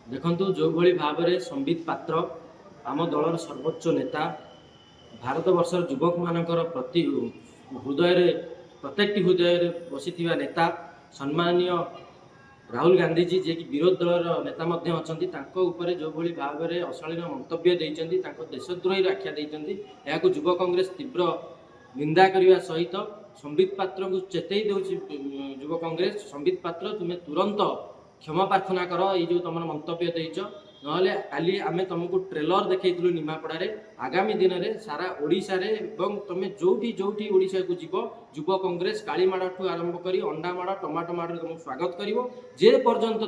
देखु जो भली भाव में संबित पात्र आम दलर सर्वोच्च नेता भारत वर्षर युवक मानकर प्रति हृदय प्रत्येक हृदय बसी नेता सम्माननीय राहुल गांधी जी जे कि विरोध दलर नेता अच्छा जो भली भाव में अशालीन मंतव्य देते देशद्रोही आख्या देते युव कांग्रेस तीव्र निंदा करने सहित संबित पात्र को चेतई दौर युव कांग्रेस संबित पात्र तुम्हें तुरंत क्षमा प्रार्थना कर ये जो तुम मंतव्य देच ना काली आम तुमको ट्रेलर देखु निमापड़ा आगामी दिन में सारा ओडिशा रे तुम जोटी जोटी ओडिशा को जीव युव कांग्रेस कालीमाड़ ठू आरंभ कर अंडामाड़ टमाटो माड़ तुम स्वागत कर जे पर्यंत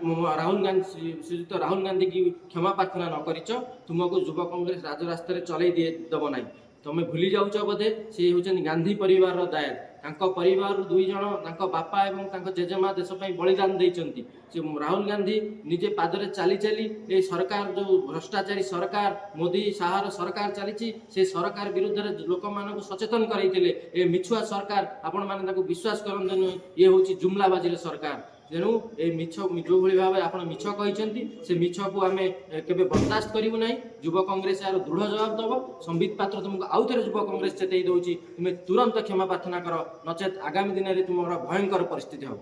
तुम राहुल गांधी श्रीजुक्त राहुल गांधी की क्षमा प्रार्थना न कर तुमको युव कांग्रेस राजरास्त चल देव ना तुम भूली जाऊच बोधे सी हूँ गांधी परिवार दायर परिवार दुई जन बापा एवं जेजेमा देशपाई बलिदान देती राहुल गांधी निजे पादरे चली चली ये सरकार जो भ्रष्टाचारी सरकार मोदी शाहर सरकार चली से सरकार विरुद्ध में लोक मान सचेतन कराइले ए मिछुआ सरकार आपण मैंने विश्वास करते ये हूँ जुमलाबाजी सरकार तेणु ये मिछ जो भाई भाव आप मिछ कहते से मिछ को आम के बर्दाश्त करूँ ना युव कांग्रेस यार दृढ़ जवाब दब संबित पात्र तुमको आउ थे युव कांग्रेस चेतई दूसरी तुम्हें तुरंत क्षमा प्रार्थना कर नचेत आगामी दिन में तुम भयंकर परिस्थिति हम।